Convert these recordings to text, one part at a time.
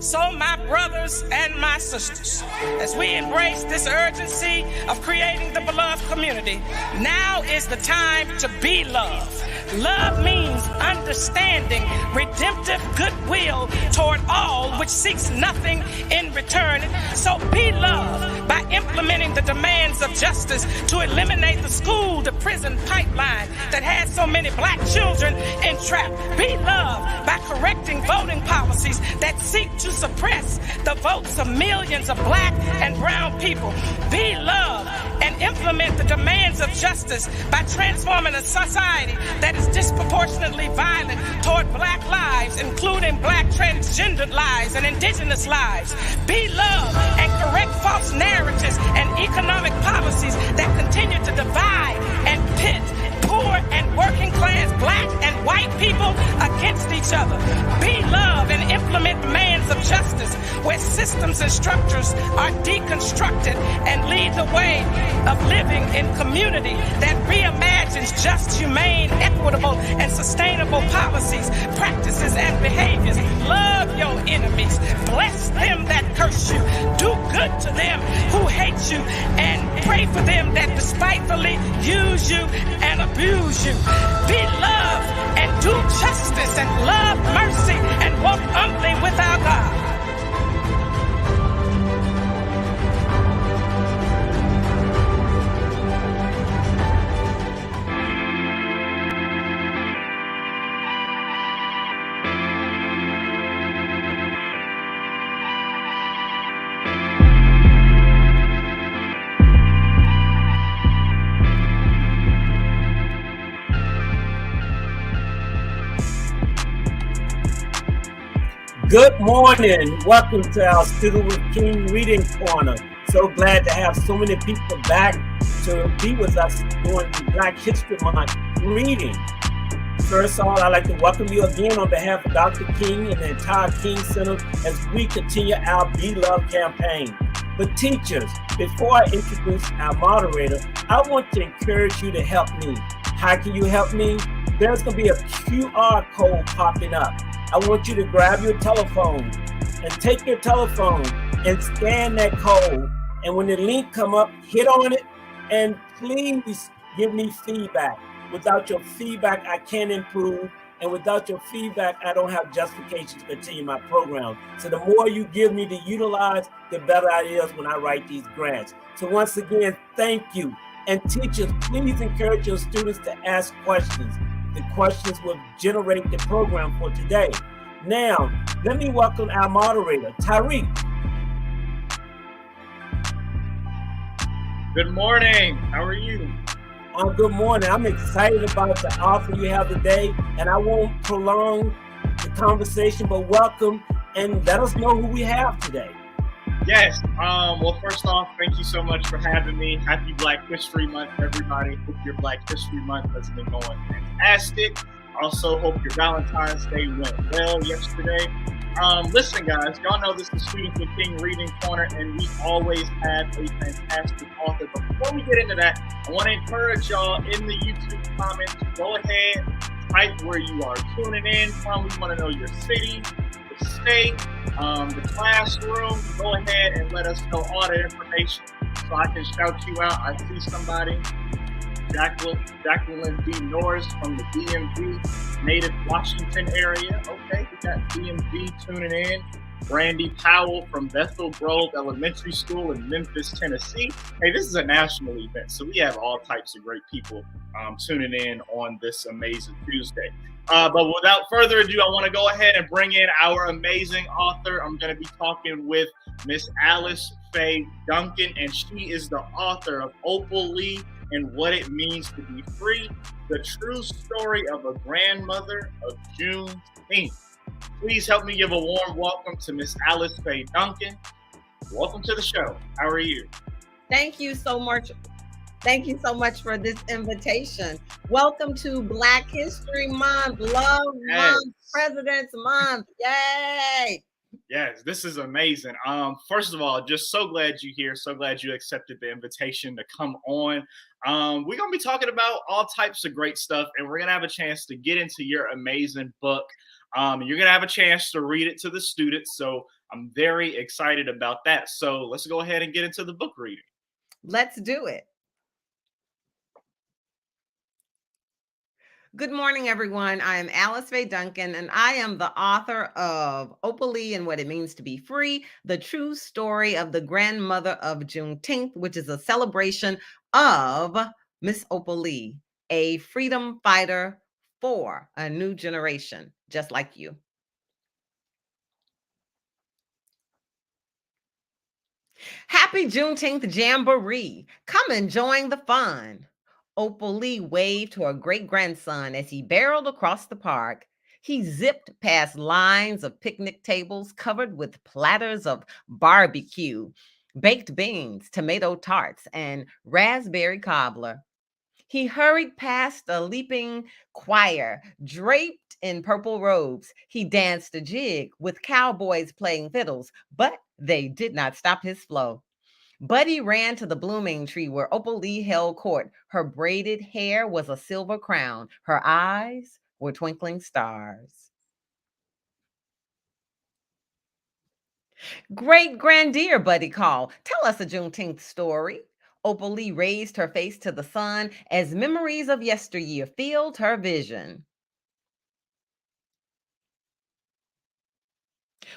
So my brothers and my sisters, as we embrace this urgency of creating the beloved community, now is the time to be love. Love means understanding, redemptive goodwill toward all, which seeks nothing in return. So be love by implementing the demands of justice to eliminate the school to prison pipeline that has so many black children entrapped. Be love by correcting voting policies that seek to suppress the votes of millions of black and brown people. Be love and implement the demands of justice by transforming a society that is disproportionately violent toward black lives, including black transgendered lives and indigenous lives. Be love and correct false narratives and economic policies that continue to divide and pit poor and working class black and white people against each other. Be love and implement demands of justice where systems and structures are deconstructed and lead the way of living in community that reimagines just, humane, equitable, and sustainable policies, practices, and behaviors. Love your enemies. Bless them that curse you. Do good to them who hate you, and pray for them that despitefully use you and abuse you. Be love and do justice and love mercy and walk humbly with our God. Good morning. Welcome to our Student with King Reading Corner. So glad to have so many people back to be with us during Black History Month reading. First of all, I'd like to welcome you again on behalf of Dr. King and the entire King Center as we continue our Be Love campaign. But teachers, before I introduce our moderator, I want to encourage you to help me. How can you help me? There's going to be a QR code popping up. I want you to grab your telephone and take your telephone and scan that code. And when the link come up, hit on it and please give me feedback. Without your feedback, I can't improve. And without your feedback, I don't have justification to continue my program. So the more you give me to utilize, the better it is when I write these grants. So once again, thank you. And teachers, please encourage your students to ask questions. The questions will generate the program for today. Now, let me welcome our moderator, Tariq. Good morning. How are you? Good morning. I'm excited about the offer you have today, and I won't prolong the conversation, but welcome and let us know who we have today. Yes. Well, first off, thank you so much for having me. Happy Black History Month, everybody. Hope your Black History Month has been going fantastic. Also, hope your Valentine's Day went well yesterday. Listen, guys, y'all know this is Students with King Reading Corner, and we always have a fantastic author. But before we get into that, I want to encourage y'all in the YouTube comments, go ahead, type where you are tuning in from. We want to know your city, the state, the classroom. Go ahead and let us know all that information so I can shout you out. I see somebody, Jacqueline D. Norris from the DMV, native Washington area. Okay, we got DMV tuning in. Brandy Powell from Bethel Grove Elementary School in Memphis, Tennessee. Hey, this is a national event, so we have all types of great people tuning in on this amazing Tuesday. But without further ado, I want to go ahead and bring in our amazing author. I'm going to be talking with Miss Alice Faye Duncan, and she is the author of Opal Lee and What It Means to Be Free, the true story of a grandmother of Juneteenth. Please help me give a warm welcome to Miss Alice Faye Duncan. Welcome to the show. How are you? Thank you so much. Thank you so much for this invitation. Welcome to Black History Month, Love Month, President's Month. Yay! Yes, this is amazing. First of all, just so glad you're here. So glad you accepted the invitation to come on. We're gonna be talking about all types of great stuff, and we're gonna have a chance to get into your amazing book. You're gonna have a chance to read it to the students. So I'm very excited about that. So let's go ahead and get into the book reading. Let's do it. Good morning, everyone. I am Alice Faye Duncan, and I am the author of Opalee and What It Means to Be Free, the true story of the grandmother of Juneteenth, which is a celebration of Miss Opalee, a freedom fighter for a new generation, just like you. Happy Juneteenth Jamboree. Come and join the fun. Opalee waved to her great-grandson as he barreled across the park. He zipped past lines of picnic tables covered with platters of barbecue, baked beans, tomato tarts, and raspberry cobbler. He hurried past a leaping choir draped in purple robes. He danced a jig with cowboys playing fiddles, but they did not stop his flow. Buddy ran to the blooming tree where Opalee held court. Her braided hair was a silver crown. Her eyes were twinkling stars. Great grandeur, Buddy called. Tell us a Juneteenth story. Opalee raised her face to the sun as memories of yesteryear filled her vision.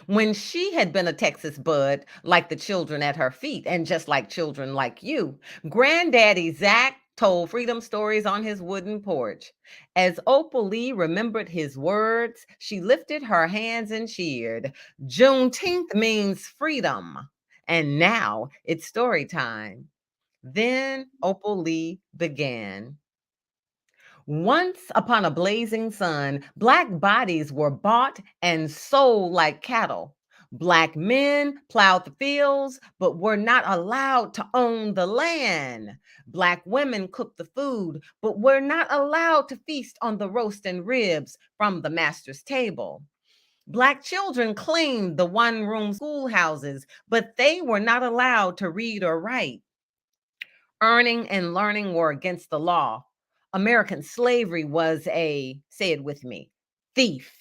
When she had been a Texas bud, like the children at her feet, and just like children like you, Granddaddy Zach told freedom stories on his wooden porch. As Opalee remembered his words, she lifted her hands and cheered. Juneteenth means freedom, and now it's story time. Then Opalee began. Once upon a blazing sun, Black bodies were bought and sold like cattle. Black men plowed the fields, but were not allowed to own the land. Black women cooked the food, but were not allowed to feast on the roast and ribs from the master's table. Black children cleaned the one-room schoolhouses, but they were not allowed to read or write. Earning and learning were against the law. American slavery was a, say it with me, thief.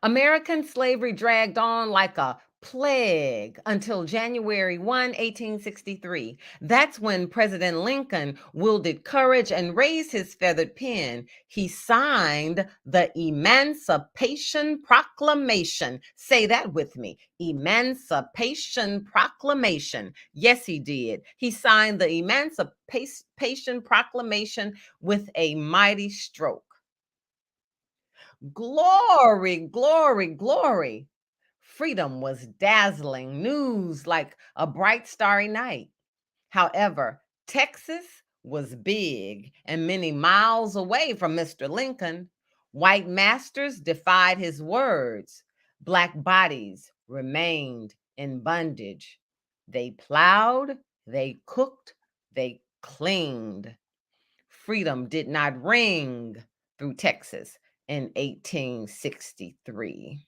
American slavery dragged on like a plague until January 1, 1863. That's when President Lincoln wielded courage and raised his feathered pen. He signed the Emancipation Proclamation. Say that with me. Emancipation Proclamation. Yes, he did. He signed the Emancipation Proclamation with a mighty stroke. Glory, glory, glory. Freedom was dazzling news like a bright, starry night. However, Texas was big and many miles away from Mr. Lincoln. White masters defied his words. Black bodies remained in bondage. They plowed, they cooked, they cleaned. Freedom did not ring through Texas in 1863.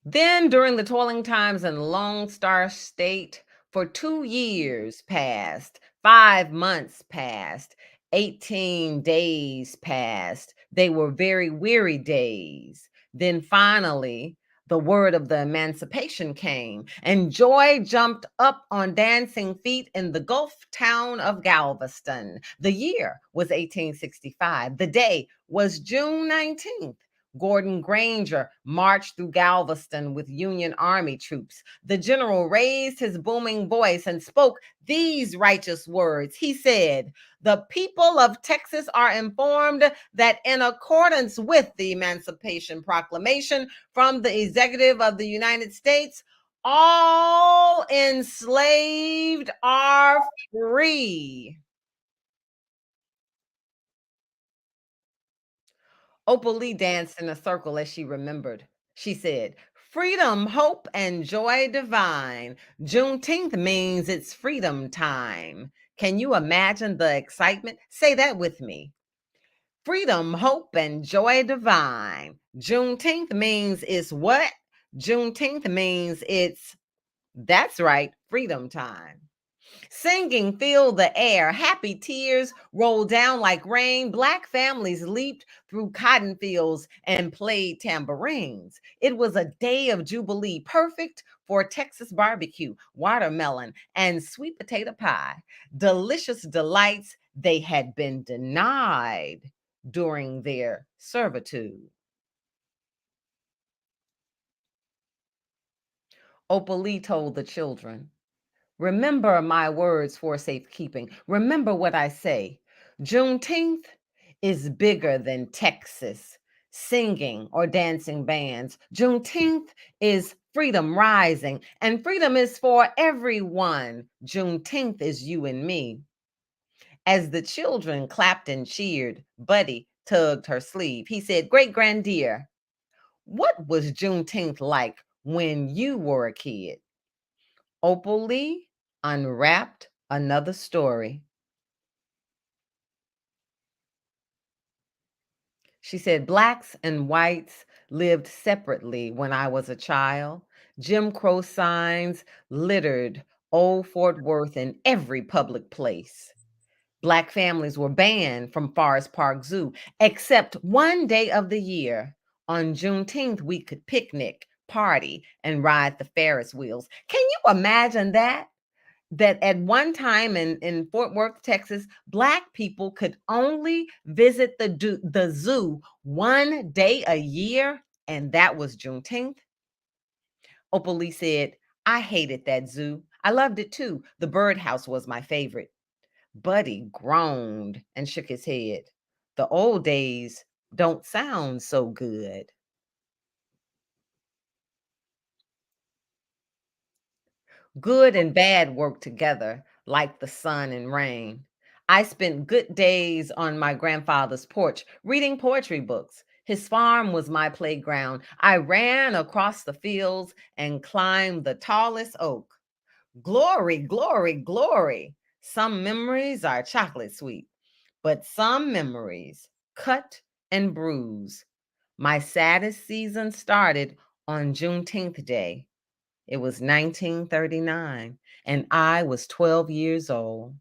Then, during the toiling times in Lone Star State, for 2 years passed, 5 months passed, 18 days passed. They were very weary days. Then finally, the word of the emancipation came, and joy jumped up on dancing feet in the Gulf town of Galveston. The year was 1865. The day was June 19th. Gordon Granger marched through Galveston with Union Army troops. The general raised his booming voice and spoke these righteous words. He said, "The people of Texas are informed that in accordance with the Emancipation Proclamation from the Executive of the United States, all enslaved are free." Opalee danced in a circle as she remembered. She said, "Freedom, hope, and joy divine. Juneteenth means it's freedom time. Can you imagine the excitement? Say that with me. Freedom, hope, and joy divine. Juneteenth means it's what? Juneteenth means that's right, freedom time. Singing filled the air. Happy tears rolled down like rain. Black families leaped through cotton fields and played tambourines. It was a day of jubilee, perfect for Texas barbecue, watermelon, and sweet potato pie. Delicious delights they had been denied during their servitude. Opal told the children, remember my words for safekeeping. Remember what I say. Juneteenth is bigger than Texas singing or dancing bands. Juneteenth is freedom rising, and freedom is for everyone. Juneteenth is you and me. As the children clapped and cheered, Buddy tugged her sleeve. He said, Great granddear, what was Juneteenth like when you were a kid? Opal Lee unwrapped another story. She said, Blacks and whites lived separately when I was a child. Jim Crow signs littered old Fort Worth in every public place. Black families were banned from Forest Park Zoo, except one day of the year. On Juneteenth, we could picnic, party, and ride the Ferris wheels. Can you imagine that? That at one time in Fort Worth, Texas, Black people could only visit the zoo one day a year, and that was Juneteenth. Opal Lee said, I hated that zoo. I loved it too. The birdhouse was my favorite. Buddy groaned and shook his head. The old days don't sound so good. Good and bad work together like the sun and rain. I spent good days on my grandfather's porch reading poetry books. His farm was my playground. I ran across the fields and climbed the tallest oak. Glory, glory, glory. Some memories are chocolate sweet, but some memories cut and bruise. My saddest season started on Juneteenth Day. It was 1939, and I was 12 years old.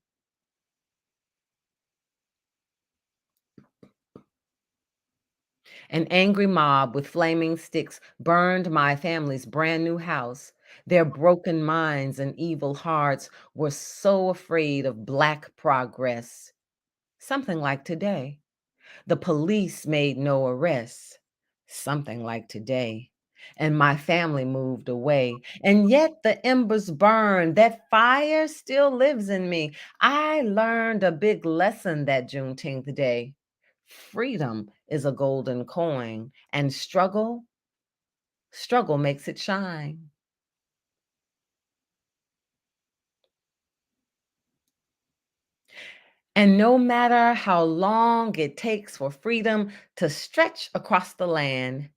An angry mob with flaming sticks burned my family's brand new house. Their broken minds and evil hearts were so afraid of Black progress. Something like today. The police made no arrests. Something like today. And my family moved away. And yet the embers burn. That fire still lives in me. I learned a big lesson that Juneteenth day. Freedom is a golden coin, and struggle makes it shine. And no matter how long it takes for freedom to stretch across the land,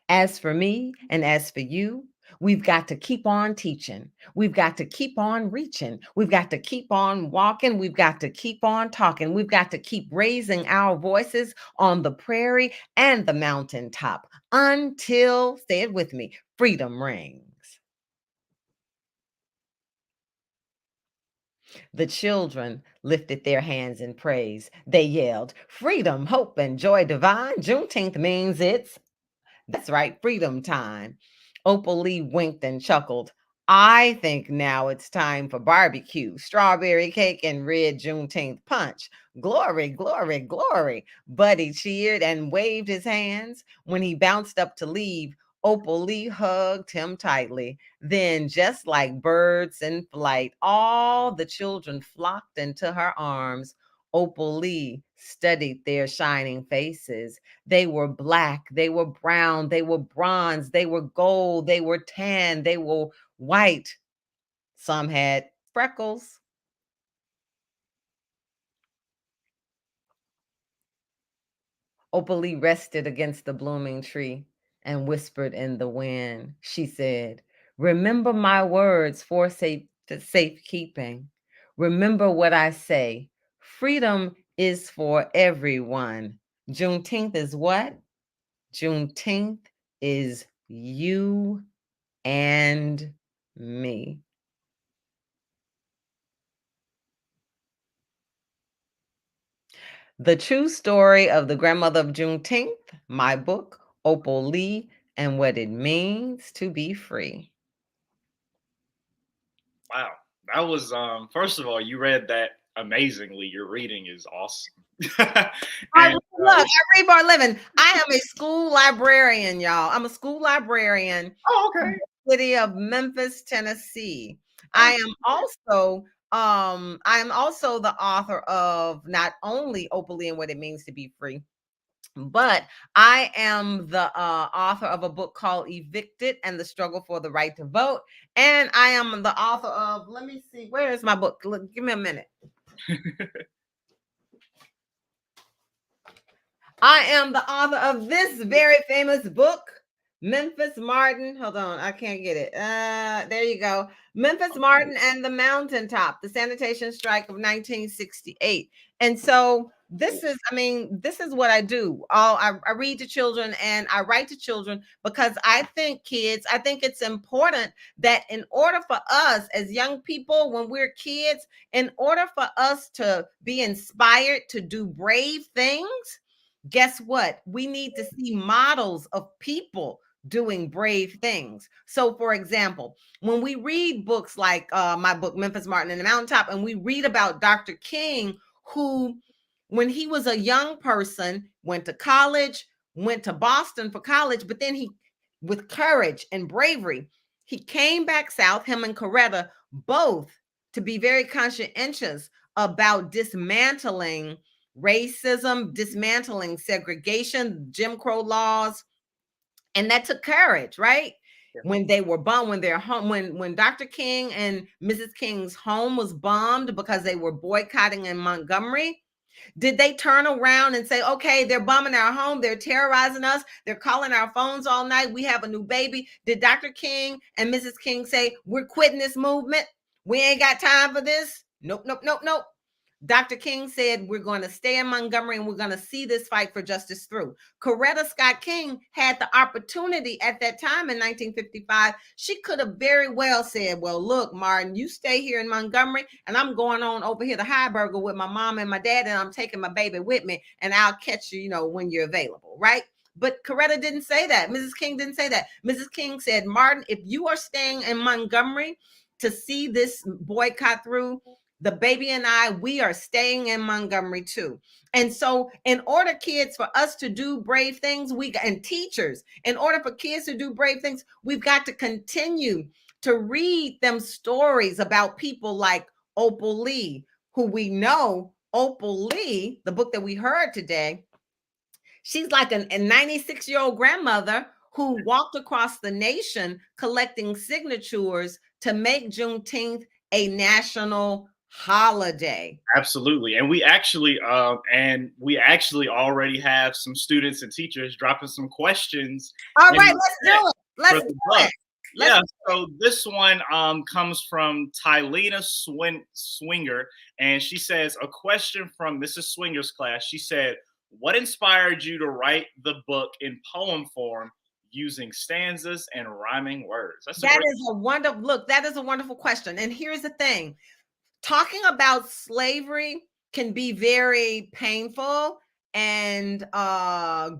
as for me and as for you, we've got to keep on teaching. We've got to keep on reaching. We've got to keep on walking. We've got to keep on talking. We've got to keep raising our voices on the prairie and the mountaintop until, say it with me, freedom rings. The children lifted their hands in praise. They yelled, Freedom, hope, and joy divine. Juneteenth means that's right, freedom time. Opal Lee winked and chuckled. I think now it's time for barbecue, strawberry cake, and red Juneteenth punch. Glory, glory, glory. Buddy cheered and waved his hands. When he bounced up to leave, Opal Lee hugged him tightly. Then, just like birds in flight, all the children flocked into her arms. Opal Lee studied their shining faces. They were Black, they were brown, they were bronze, they were gold, they were tan, they were white. Some had freckles. Opal Lee rested against the blooming tree and whispered in the wind. She said, Remember my words for safekeeping. Remember what I say. Freedom is for everyone. Juneteenth is what? Juneteenth is you and me. The True Story of the Grandmother of Juneteenth, my book, Opal Lee, and What It Means to Be Free. Wow. That was first of all, you read that amazingly. Your reading is awesome. And, Look, I read for a living. I am a school librarian, y'all. I'm a school librarian oh, in okay. the city of Memphis, Tennessee. I am also the author of not only Opal Lee and What It Means to Be Free, but I am the author of a book called Evicted and the Struggle for the Right to Vote. And I am the author of, let me see, where is my book? Look, give me a minute. I am the author of this very famous book, Memphis Martin. Hold on, I can't get it. There you go. Memphis Martin and the Mountaintop, the sanitation strike of 1968. And so this is what I do. I read to children and I write to children because I think it's important that in order for us as young people, when we're kids, in order for us to be inspired to do brave things, guess what? We need to see models of people doing brave things. So, for example, when we read books like my book, Memphis Martin and the Mountaintop, and we read about Dr. King, who, when he was a young person, went to college, went to Boston for college, but then he, with courage and bravery, he came back south, him and Coretta, both to be very conscientious about dismantling racism, dismantling segregation, Jim Crow laws. And that took courage, right? Yeah. When they were bombed, when their home, when Dr. King and Mrs. King's home was bombed because they were boycotting in Montgomery, did they turn around and say, okay, they're bombing our home, they're terrorizing us, they're calling our phones all night, we have a new baby? Did Dr. King and Mrs. King say, we're quitting this movement, we ain't got time for this? Nope, nope, nope, nope. Dr. King said, we're going to stay in Montgomery and we're going to see this fight for justice through. Coretta Scott King had the opportunity at that time in 1955. She could have very well said, well, look, Martin, you stay here in Montgomery and I'm going on over here to Heiberger with my mom and my dad and I'm taking my baby with me and I'll catch you, when you're available, right? But Coretta didn't say that. Mrs. King didn't say that. Mrs. King said, Martin, if you are staying in Montgomery to see this boycott through, the baby and I, we are staying in Montgomery too. And so in order, kids, for us to do brave things, and teachers, in order for kids to do brave things, we've got to continue to read them stories about people like Opal Lee, who we know, Opal Lee, the book that we heard today, she's like a 96-year-old grandmother who walked across the nation collecting signatures to make Juneteenth a national holiday. Absolutely. And we actually already have some students and teachers dropping some questions. All right, let's do it. Let's do it. Yeah, so this one comes from Tylena Swinger, and she says, a question from Mrs. Swinger's class. She said, what inspired you to write the book in poem form using stanzas and rhyming words? That is a wonderful question. And here's the thing. Talking about slavery can be very painful and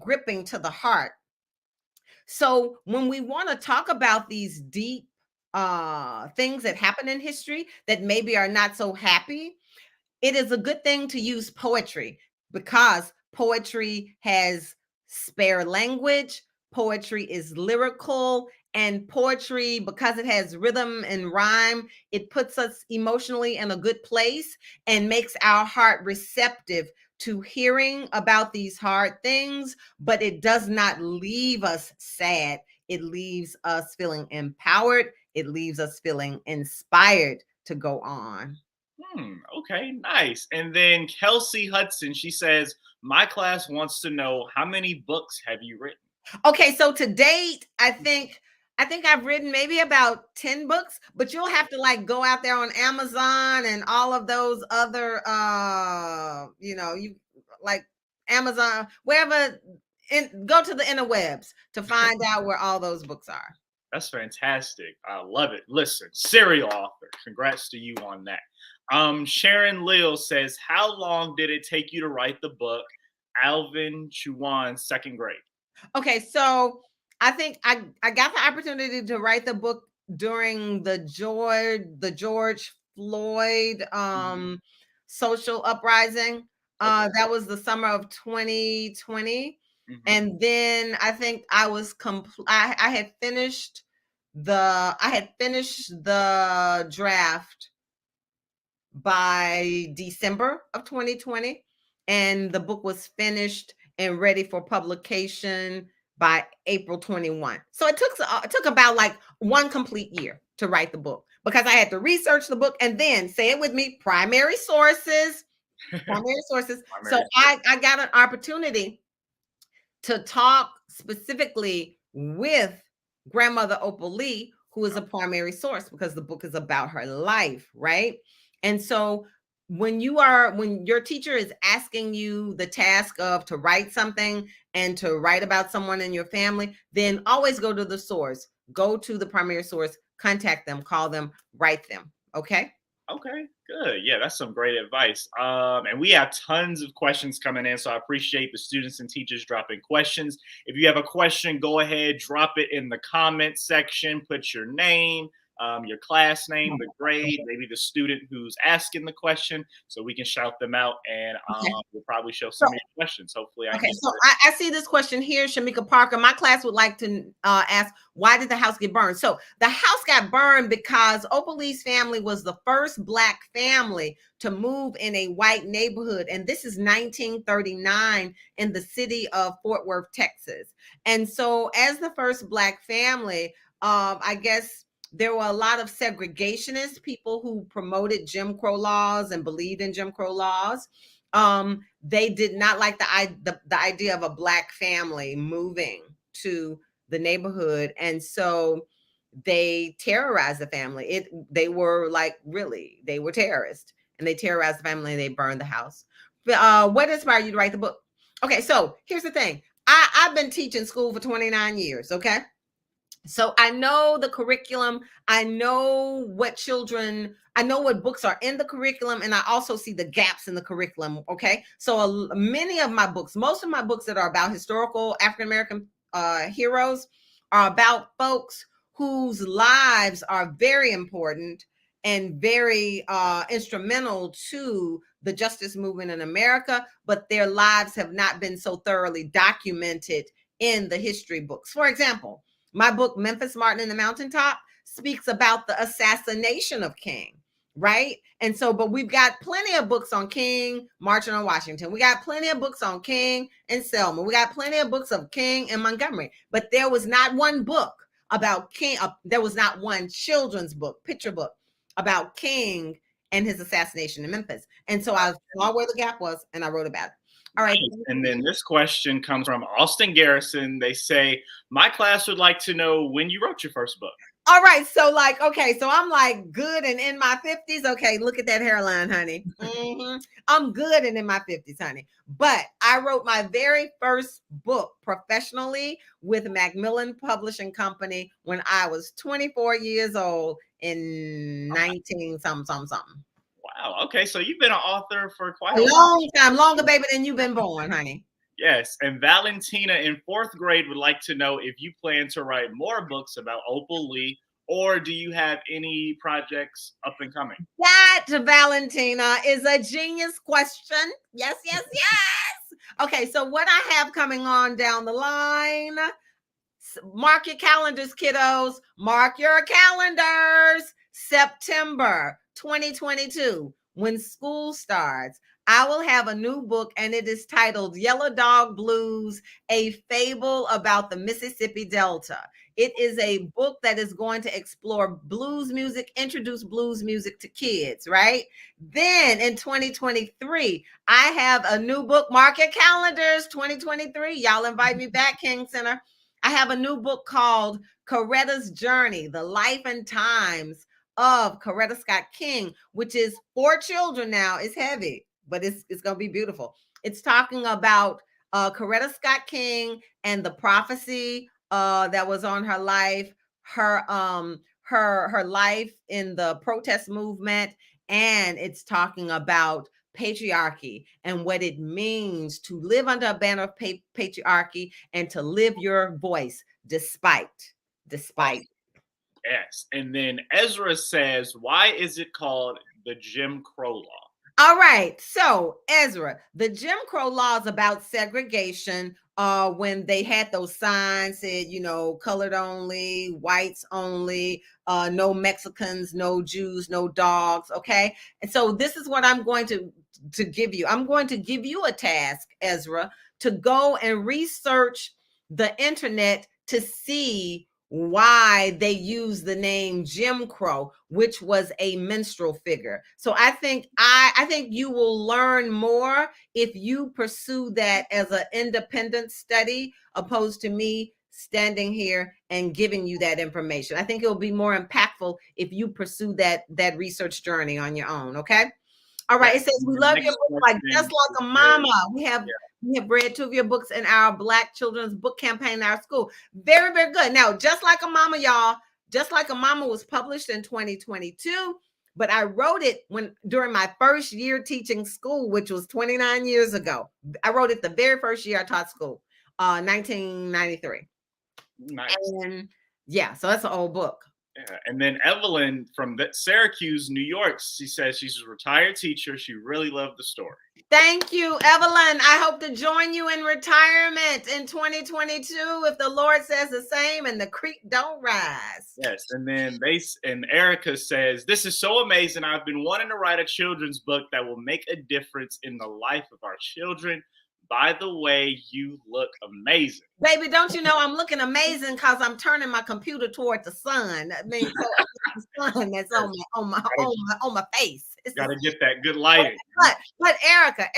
gripping to the heart. So when we want to talk about these deep things that happen in history that maybe are not so happy, it is a good thing to use poetry because poetry has spare language, poetry is lyrical, and poetry, because it has rhythm and rhyme, it puts us emotionally in a good place and makes our heart receptive to hearing about these hard things, but it does not leave us sad. It leaves us feeling empowered. It leaves us feeling inspired to go on. Okay, nice. And then Kelsey Hudson, she says, my class wants to know, how many books have you written? Okay, so to date, I think I think I've written maybe about 10 books, but you'll have to like go out there on Amazon and all of those other you like Amazon, wherever, go to the interwebs to find out where all those books are. That's fantastic. I love it. Listen, serial author. Congrats to you on that. Sharon Lil says, how long did it take you to write the book Alvin Chuan's Second Grade? Okay, so I think I got the opportunity to write the book during the George Floyd social uprising. Okay. That was the summer of 2020. Mhm. And then I think I was I had finished the draft by December of 2020, and the book was finished and ready for publication by April 21. So it took about like one complete year to write the book, because I had to research the book and then, say it with me, primary sources. So I got an opportunity to talk specifically with grandmother Opal Lee, who is a primary source, because the book is about her life, right? And so when your teacher is asking you the task of to write something and to write about someone in your family, then always go to the source, go to the primary source, contact them, call them, write them. Okay. Okay, good. Yeah, that's some great advice. And we have tons of questions coming in, so I appreciate the students and teachers dropping questions. If you have a question, go ahead, drop it in the comment section. Put your name, your class name, the grade, maybe the student who's asking the question, so we can shout them out, and we'll probably show some of your questions. Hopefully, Okay, so I see this question here, Shamika Parker. My class would like to ask, why did the house get burned? So the house got burned because Opal Lee's family was the first Black family to move in a white neighborhood, and this is 1939 in the city of Fort Worth, Texas. And so, as the first Black family, I guess there were a lot of segregationist people who promoted Jim Crow laws and believed in Jim Crow laws. They did not like the idea of a Black family moving to the neighborhood, and so they terrorized the family. They were terrorists, and they terrorized the family, and they burned the house. What inspired you to write the book? Okay, so here's the thing. I've been teaching school for 29 years. Okay. So I know the curriculum. I know what books are in the curriculum, and I also see the gaps in the curriculum. Okay. So many of my books, most of my books that are about historical African-American heroes, are about folks whose lives are very important and very instrumental to the justice movement in America, but their lives have not been so thoroughly documented in the history books. For example, my book, Memphis Martin and the Mountaintop, speaks about the assassination of King, right? And so, but we've got plenty of books on King marching on Washington. We got plenty of books on King and Selma. We got plenty of books of King and Montgomery. But there was not one book about King. There was not one children's book, picture book, about King and his assassination in Memphis. And so I saw where the gap was, and I wrote about it. All right. And then this question comes from Austin Garrison. They say, my class would like to know when you wrote your first book. All right. So so I'm like good and in my 50s. Okay. Look at that hairline, honey. I'm good and in my 50s, honey. But I wrote my very first book professionally with Macmillan Publishing Company when I was 24 years old in 19 something. Wow. Okay. So you've been an author for quite a long time, longer, baby, than you've been born, honey. Yes. And Valentina in 4th grade would like to know if you plan to write more books about Opal Lee, or do you have any projects up and coming? That, Valentina, is a genius question. Yes. Okay. So what I have coming on down the line, mark your calendars, kiddos. Mark your calendars. September 2022, when school starts, I will have a new book, and it is titled Yellow Dog Blues, A Fable About the Mississippi Delta. It is a book that is going to explore blues music, introduce blues music to kids, right? Then in 2023, I have a new book. Mark your calendars, 2023. Y'all invite me back, King Center. I have a new book called Coretta's Journey, The Life and Times of Coretta Scott King, which is for children now. It's heavy, but it's going to be beautiful. It's talking about Coretta Scott King and the prophecy that was on her life, her life in the protest movement, and it's talking about patriarchy and what it means to live under a banner of patriarchy and to live your voice despite. Yes. And then Ezra says, why is it called the Jim Crow Law? All right. So, Ezra, the Jim Crow law is about segregation. When they had those signs said, colored only, whites only, no Mexicans, no Jews, no dogs. Okay. And so this is what I'm going to give you. I'm going to give you a task, Ezra, to go and research the internet to see why they use the name Jim Crow, which was a minstrel figure. So I think you will learn more if you pursue that as an independent study, opposed to me standing here and giving you that information. I think it will be more impactful if you pursue that research journey on your own. Okay. All right. It says, we love your book like Just Like a Mama. We have read 2 of your books in our Black Children's Book Campaign in our school. Very, very good. Now, Just Like a Mama, y'all. Just Like a Mama was published in 2022, but I wrote it during my first year teaching school, which was 29 years ago. I wrote it the very first year I taught school, 1993. Nice. And yeah, so that's an old book. Yeah. And then Evelyn from Syracuse, New York, she says she's a retired teacher. She really loved the story. Thank you, Evelyn. I hope to join you in retirement in 2022 if the Lord says the same and the creek don't rise. Yes. And then Erica says, this is so amazing. I've been wanting to write a children's book that will make a difference in the life of our children. By the way, you look amazing. Baby, don't you know I'm looking amazing because I'm turning my computer toward the sun. I mean, so the sun that's on my face. Got to get that good lighting. But Erica,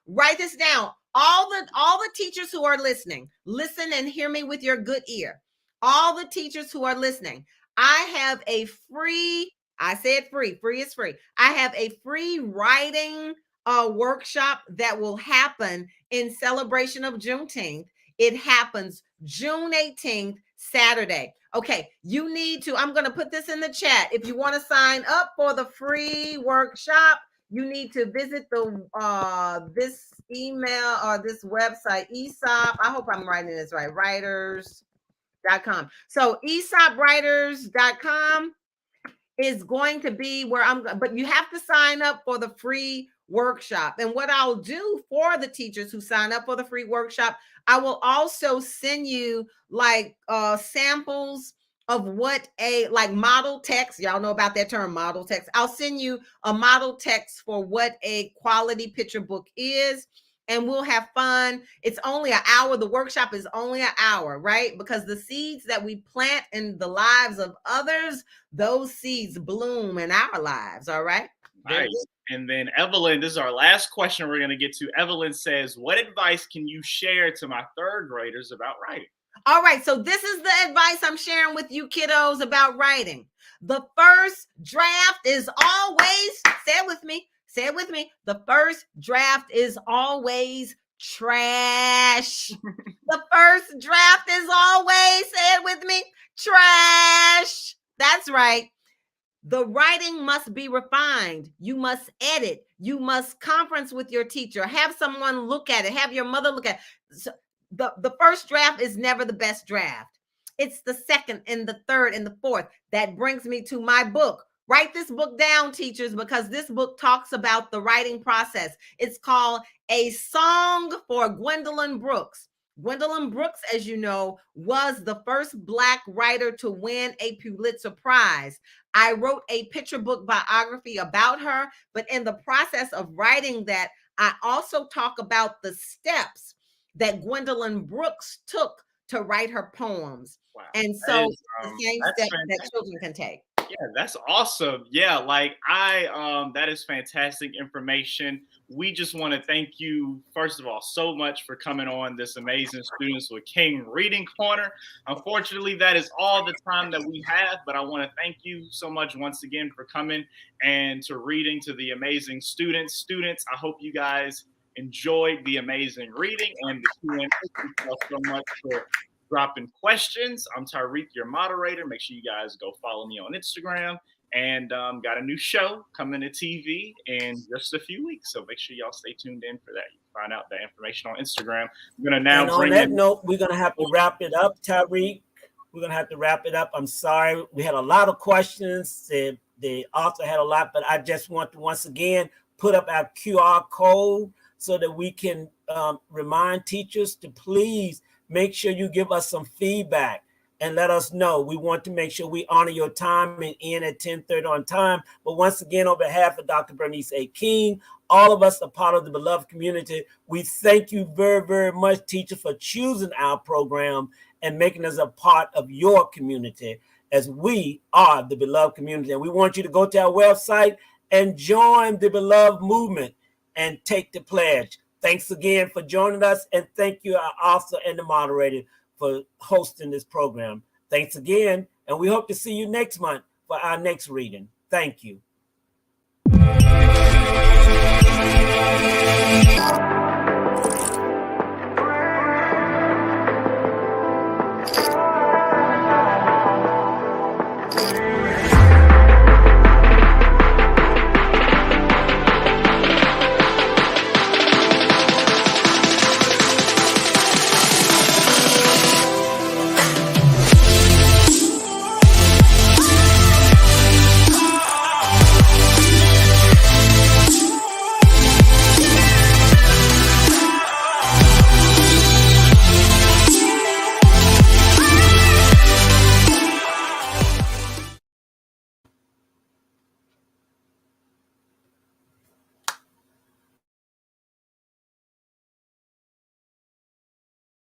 write this down. All the teachers who are listening, listen and hear me with your good ear. All the teachers who are listening, I have a free, I said free is free. I have a free writing workshop that will happen in celebration of Juneteenth. It happens June 18th, Saturday. Okay, you need to, I'm going to put this in the chat. If you want to sign up for the free workshop, you need to visit this email or this website, ESOP. I hope I'm writing this right, writers.com. So ESOPwriters.com is going to be where but you have to sign up for the free workshop. And what I'll do for the teachers who sign up for the free workshop, I will also send you like samples of what like model text. Y'all know about that term, model text. I'll send you a model text for what a quality picture book is, and we'll have fun. It's only an hour. The workshop is only an hour, right? Because the seeds that we plant in the lives of others, those seeds bloom in our lives. All right. Nice. And then Evelyn, this is our last question we're going to get to. Evelyn says, what advice can you share to my third graders about writing? All right. So this is the advice I'm sharing with you kiddos about writing. The first draft is always, say it with me. The first draft is always trash. The first draft is always, say it with me, trash. That's right. The writing must be refined. You must edit. You must conference with your teacher. Have someone look at it. Have your mother look at it. So the first draft is never the best draft. It's the second and the third and the fourth. That brings me to my book. Write this book down, teachers, because this book talks about the writing process. It's called A Song for Gwendolyn Brooks. Gwendolyn Brooks, as you know, was the first Black writer to win a Pulitzer Prize. I wrote a picture book biography about her, but in the process of writing that, I also talk about the steps that Gwendolyn Brooks took to write her poems. Wow. And so the same steps that children can take. Yeah, that's awesome. Yeah, like that is fantastic information. We just want to thank you, first of all, so much for coming on this amazing Students with King Reading Corner. Unfortunately, that is all the time that we have, but I want to thank you so much once again for coming and to reading to the amazing students. Students, I hope you guys enjoyed the amazing reading and the Q&A. Thank you all so much for dropping questions. I'm Tyreek, your moderator. Make sure you guys go follow me on Instagram. And got a new show coming to TV in just a few weeks. So make sure y'all stay tuned in for that. You can find out the information on Instagram. I'm going to now and on that note, we're going to have to wrap it up, Tyreek. We're going to have to wrap it up. I'm sorry. We had a lot of questions. The author had a lot, but I just want to once again put up our QR code so that we can remind teachers to please make sure you give us some feedback and let us know. We want to make sure we honor your time and end at 10:30 on time. But once again, on behalf of Dr. Bernice A. King, all of us are part of the beloved community. We thank you very, very much, teacher, for choosing our program and making us a part of your community, as we are the beloved community. And we want you to go to our website and join the beloved movement and take the pledge. Thanks again for joining us, and thank you, our author and the moderator, for hosting this program. Thanks again, and we hope to see you next month for our next reading. Thank you.